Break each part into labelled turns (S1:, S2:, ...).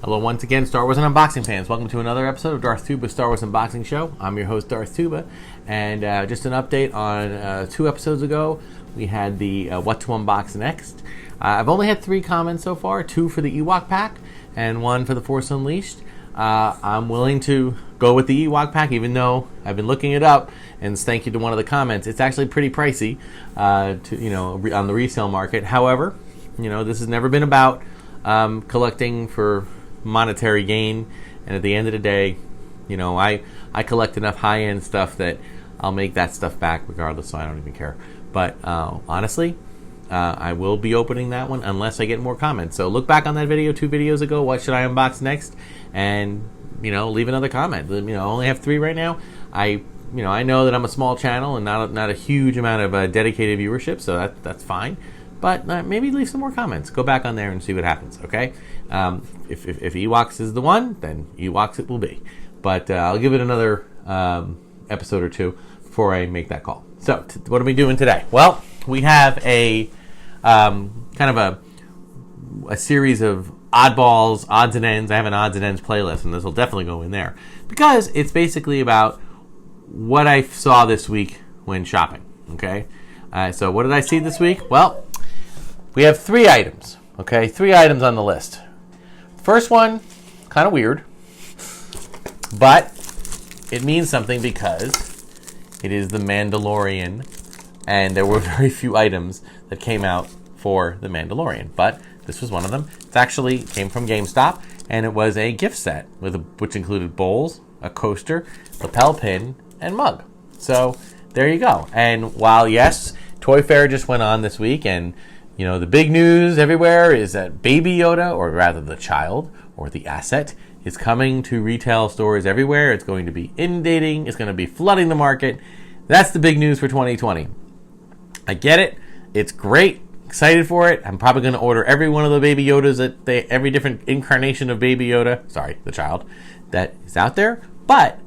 S1: Hello once again, Star Wars and Unboxing fans. Welcome to another episode of Darth Tuba Star Wars Unboxing Show. I'm your host, Darth Tuba, and just an update on 2 episodes ago, we had the What to Unbox Next. I've only had 3 comments so far, 2 for the Ewok pack and 1 for the Force Unleashed. I'm willing to go with the Ewok pack, even though I've been looking it up, and thank you to one of the comments. It's actually pretty pricey on the resale market. However, this has never been about collecting for monetary gain, and at the end of the day, I collect enough high-end stuff that I'll make that stuff back regardless, so I don't even care. But honestly, I will be opening that one unless I get more comments. So look back on that video 2 videos ago, what should I unbox next, and leave another comment. I only have 3 right now. I know that I'm a small channel and not a huge amount of dedicated viewership, so that's fine. But maybe leave some more comments. Go back on there and see what happens, okay? If Ewoks is the one, then Ewoks it will be. But I'll give it another episode or 2 before I make that call. So, what are we doing today? Well, we have a kind of a series of oddballs, odds and ends. I have an odds and ends playlist, and this will definitely go in there. Because it's basically about what I saw this week when shopping, okay? So, what did I see this week? Well, we have 3 items, okay? 3 items on the list. First one, kind of weird, but it means something because it is the Mandalorian, and there were very few items that came out for the Mandalorian, but this was one of them. It actually came from GameStop, and it was a gift set which included bowls, a coaster, lapel pin, and mug. So there you go. And while, yes, Toy Fair just went on this week, and the big news everywhere is that Baby Yoda, or rather the child, or the asset, is coming to retail stores everywhere. It's going to be inundating. It's going to be flooding the market. That's the big news for 2020. I get it. It's great. Excited for it. I'm probably going to order every one of the Baby Yodas, every different incarnation of Baby Yoda, sorry, the child, that is out there. But,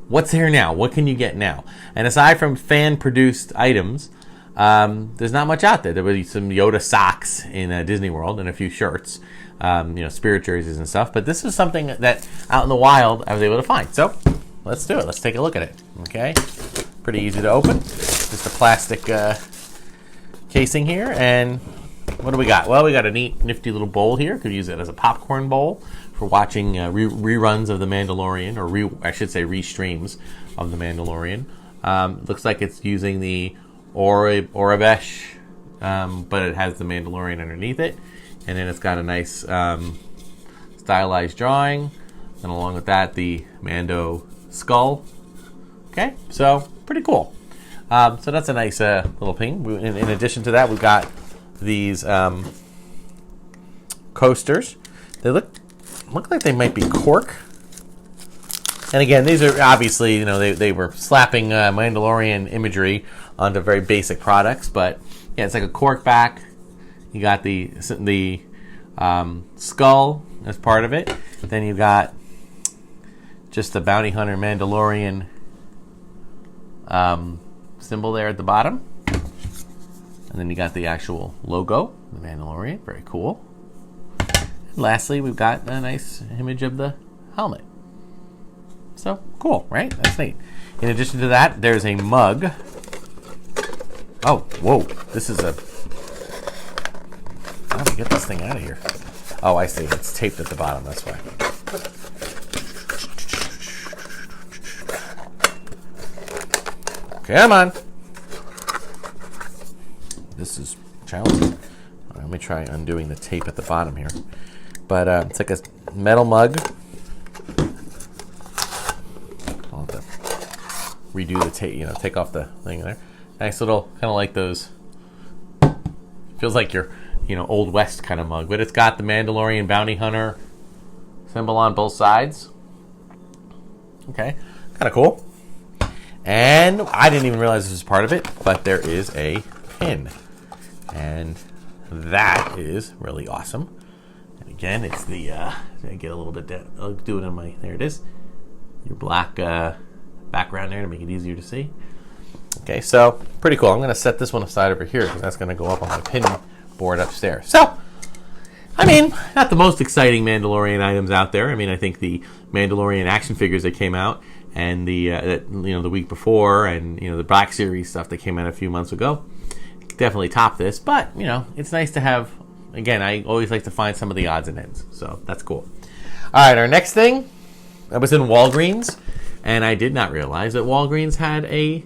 S1: what's there now? What can you get now? And aside from fan-produced items, there's not much out there. There will be some Yoda socks in Disney World and a few shirts, spirit jerseys and stuff. But this is something that out in the wild I was able to find. So let's do it. Let's take a look at it. Okay, pretty easy to open. Just a plastic casing here. And what do we got? Well, we got a neat, nifty little bowl here. Could use it as a popcorn bowl for watching reruns of The Mandalorian, or I should say restreams of The Mandalorian. Looks like it's using the Orabesh, but it has the Mandalorian underneath it, and then it's got a nice stylized drawing, and along with that the Mando skull. Okay, so pretty cool. So that's a nice little thing. In addition to that, we've got these coasters. They look like they might be cork. And again, these are obviously, they were slapping Mandalorian imagery onto very basic products, but yeah, it's like a cork back. You got the skull as part of it. Then you got just the Bounty Hunter Mandalorian symbol there at the bottom. And then you got the actual logo, the Mandalorian. Very cool. And lastly, we've got a nice image of the helmet. So, cool, right? That's neat. In addition to that, there's a mug. Oh, whoa. This is a... How do we get this thing out of here? Oh, I see. It's taped at the bottom. That's why. Come on. This is challenging. Let me try undoing the tape at the bottom here. But it's like a metal mug. I'll have to redo the tape, take off the thing there. Nice little, kind of like those, feels like your, Old West kind of mug. But it's got the Mandalorian Bounty Hunter symbol on both sides. Okay, kind of cool. And I didn't even realize this was part of it, but there is a pin. And that is really awesome. And again, it's the, I get a little bit, I'll do it on my, there it is. Your black background there to make it easier to see. Okay, so pretty cool. I'm going to set this one aside over here because that's going to go up on my pin board upstairs. So I mean, not the most exciting Mandalorian items out there. I mean, I think the Mandalorian action figures that came out, and the week before, and the Black Series stuff that came out a few months ago, definitely top this. But it's nice to have. Again, I always like to find some of the odds and ends, so that's cool. All right, our next thing. I was in Walgreens, and I did not realize that Walgreens had a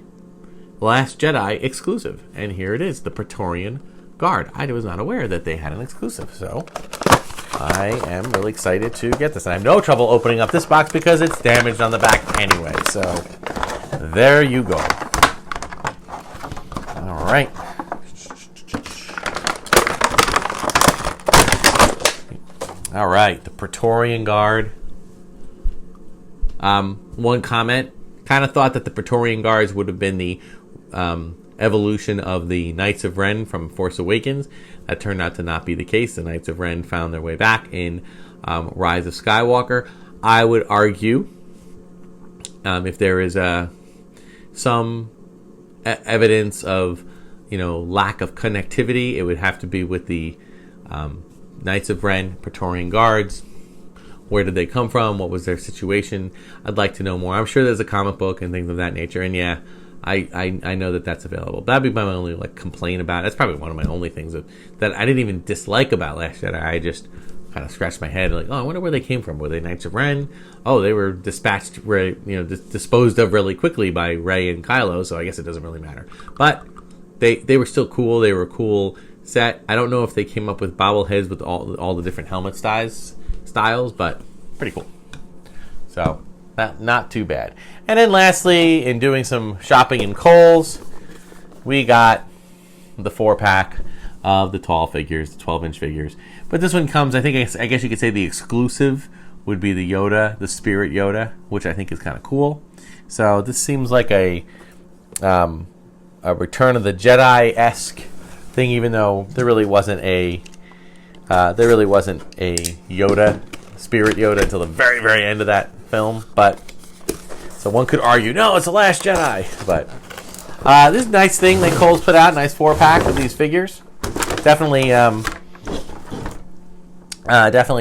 S1: Last Jedi exclusive, and here it is, the Praetorian Guard. I was not aware that they had an exclusive, so I am really excited to get this. And I have no trouble opening up this box because it's damaged on the back anyway, so there you go. All right. All right, the Praetorian Guard. One comment, kind of thought that the Praetorian Guards would have been the evolution of the Knights of Ren from Force Awakens. That turned out to not be the case. The Knights of Ren found their way back in Rise of Skywalker. I would argue, if there is some evidence of lack of connectivity, it would have to be with the Knights of Ren, Praetorian Guards. Where did they come from? What was their situation? I'd like to know more. I'm sure there's a comic book and things of that nature. And yeah, I know that that's available. That'd be my only complaint about it. That's probably one of my only things that I didn't even dislike about Last Jedi. I just kind of scratched my head I wonder where they came from. Were they Knights of Ren? Oh, they were dispatched, disposed of really quickly by Rey and Kylo. So I guess it doesn't really matter. But they were still cool. They were a cool set. I don't know if they came up with bobbleheads with all the different helmet styles, but pretty cool. So not too bad. And then lastly, in doing some shopping in Kohls, we got the 4-pack of the tall figures, the 12-inch figures. But this one comes, I guess you could say the exclusive would be the Yoda, the Spirit Yoda, which I think is kind of cool. So this seems like a Return of the Jedi-esque thing, even though there really wasn't a Yoda, Spirit Yoda, until the very, very end of that film. But so one could argue, no, it's the Last Jedi. But this is a nice thing that Kohls put out, nice 4-pack of these figures. Definitely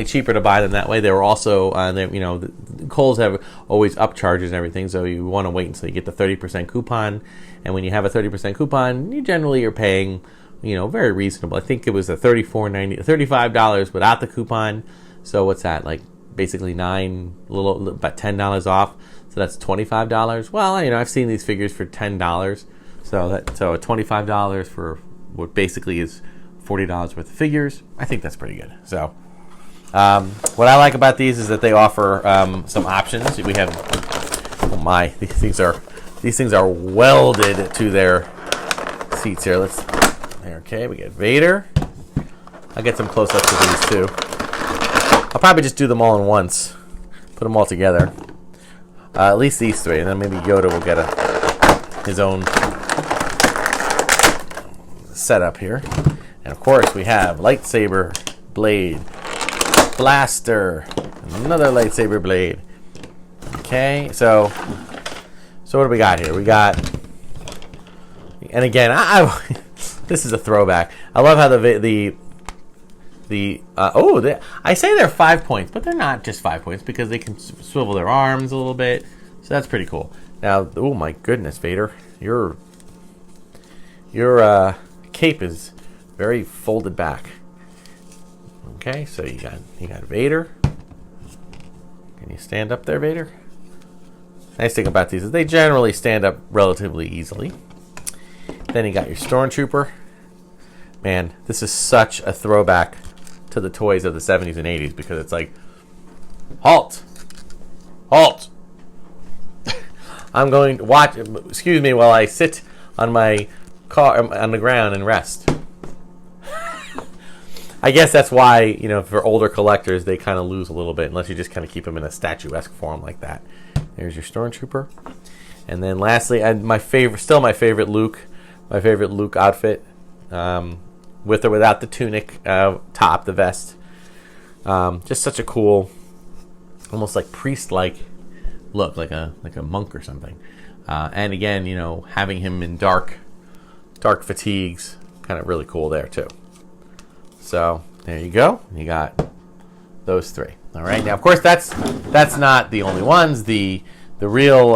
S1: cheaper to buy them that way. They were also, Kohls have always upcharges and everything, so you want to wait until you get the 30% coupon. And when you have a 30% coupon, you generally are paying, very reasonable. I think it was a $35 without the coupon. So what's that, basically about $10 off. So that's $25. Well, I've seen these figures for $10. So $25 for what basically is $40 worth of figures. I think that's pretty good. So what I like about these is that they offer some options. We have, these things are welded to their seats here. Okay, we get Vader. I'll get some close-ups of these too. I'll probably just do them all in once. Put them all together. At least these three, and then maybe Yoda will get his own setup here. And of course, we have lightsaber blade, blaster, another lightsaber blade. Okay, so what do we got here? We got, and again, this is a throwback. I love how I say they're 5 points, but they're not just 5 points because they can swivel their arms a little bit. So that's pretty cool. Now, oh my goodness, Vader, your cape is very folded back. Okay, so you got Vader. Can you stand up there, Vader? Nice thing about these is they generally stand up relatively easily. Then you got your Stormtrooper. Man, this is such a throwback to the toys of the 70s and 80s because it's like, halt! I'm going to watch, excuse me, while I sit on my car on the ground and rest. I guess that's why, for older collectors, they kind of lose a little bit unless you just kind of keep them in a statuesque form like that. There's your Stormtrooper. And then lastly, my favorite Luke outfit, with or without the tunic top, the vest. Just such a cool, almost like priest-like look, like a monk or something. And again, having him in dark fatigues, kind of really cool there too. So there you go. You got those three. All right. Now, of course, that's not the only ones. The real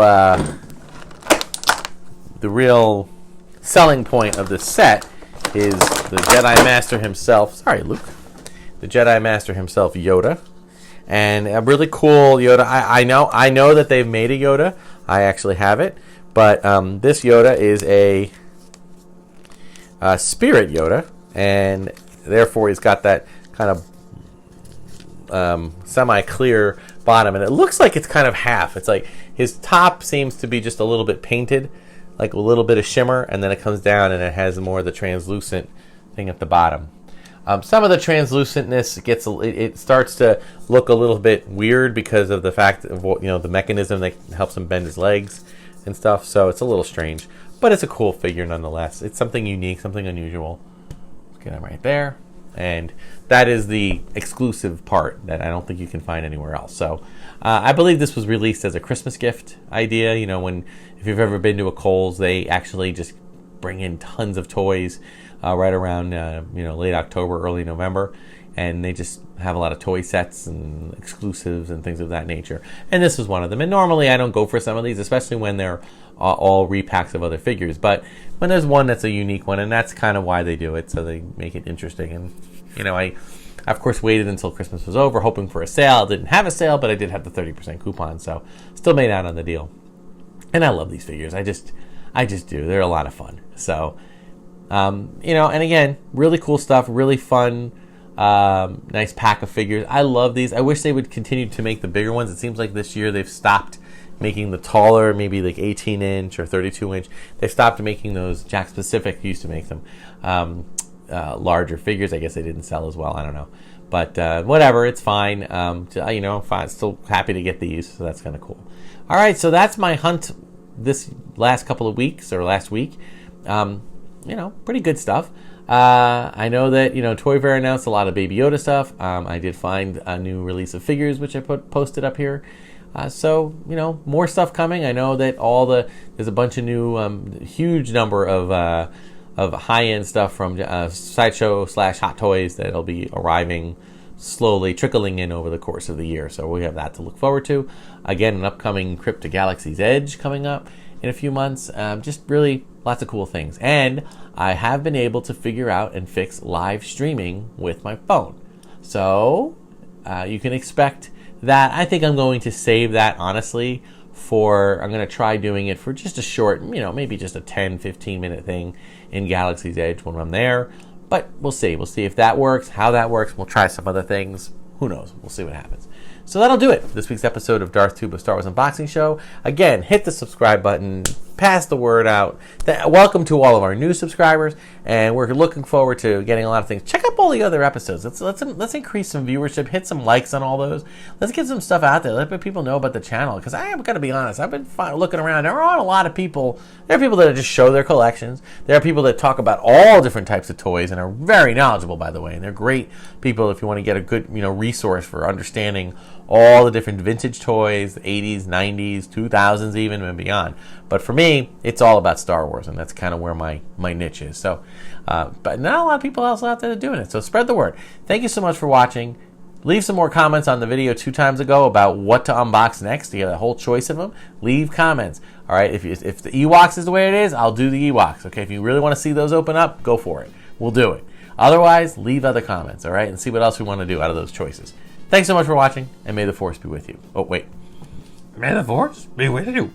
S1: selling point of this set is the Jedi Master himself. Sorry, Luke. The Jedi Master himself, Yoda, and a really cool Yoda. I know that they've made a Yoda. I actually have it, but this Yoda is a spirit Yoda, and therefore he's got that kind of semi-clear bottom, and it looks like it's kind of half. It's like his top seems to be just a little bit painted, like a little bit of shimmer, and then it comes down and it has more of the translucent thing at the bottom. Some of the translucentness it starts to look a little bit weird because of the fact of the mechanism that helps him bend his legs and stuff. So it's a little strange, but it's a cool figure nonetheless. It's something unique, something unusual. Let's get him right there, and that is the exclusive part that I don't think you can find anywhere else. So I believe this was released as a Christmas gift idea. If you've ever been to a Kohls, they actually just bring in tons of toys right around late October, early November, and they just have a lot of toy sets and exclusives and things of that nature. And this is one of them. And normally I don't go for some of these, especially when they're all repacks of other figures. But when there's one that's a unique one, and that's kind of why they do it, so they make it interesting. And I of course waited until Christmas was over, hoping for a sale. Didn't have a sale, but I did have the 30% coupon, so still made out on the deal. And I love these figures. I just do. They're a lot of fun. So. And again, really cool stuff, really fun, nice pack of figures. I love these. I wish they would continue to make the bigger ones. It seems like this year they've stopped making the taller, maybe like 18-inch or 32-inch. They've stopped making those. Jakks Pacific used to make them larger figures. I guess they didn't sell as well. I don't know. But whatever, it's fine. Fine. Still happy to get these, so that's kind of cool. All right, so that's my hunt this last couple of weeks, or last week. Pretty good stuff. I know that, Toy Fair announced a lot of Baby Yoda stuff. I did find a new release of figures, which I posted up here. So, more stuff coming. I know that there's a bunch of new, huge number of high-end stuff from Sideshow / Hot Toys that'll be arriving slowly, trickling in over the course of the year. So we have that to look forward to. Again, an upcoming Trip to Galaxy's Edge coming up in a few months. Just really lots of cool things. And I have been able to figure out and fix live streaming with my phone. So you can expect that. I think I'm going to save that, honestly, I'm going to try doing it for just a short, maybe just a 10, 15-minute thing in Galaxy's Edge when I'm there. But we'll see. We'll see if that works, how that works. We'll try some other things. Who knows? We'll see what happens. So that'll do it. This week's episode of Darth Tuba Star Wars Unboxing Show. Again, hit the subscribe button. Pass the word out. Welcome to all of our new subscribers, and we're looking forward to getting a lot of things. Check out all the other episodes. Let's increase some viewership. Hit some likes on all those. Let's get some stuff out there. Let people know about the channel. Because I am going to be honest, I've been looking around. There are a lot of people. There are people that just show their collections. There are people that talk about all different types of toys and are very knowledgeable, by the way. And they're great people if you want to get a good resource for understanding all the different vintage toys, the 80s, 90s, 2000s even, and beyond. But for me, it's all about Star Wars, and that's kind of where my niche is. So, but not a lot of people else out there doing it. So spread the word. Thank you so much for watching. Leave some more comments on the video 2 times ago about what to unbox next. You have a whole choice of them. Leave comments. All right, if the Ewoks is the way it is, I'll do the Ewoks. Okay, if you really want to see those open up, go for it. We'll do it. Otherwise, leave other comments, all right, and see what else we want to do out of those choices. Thanks so much for watching, and may the Force be with you. Oh, wait. May the Force be with you.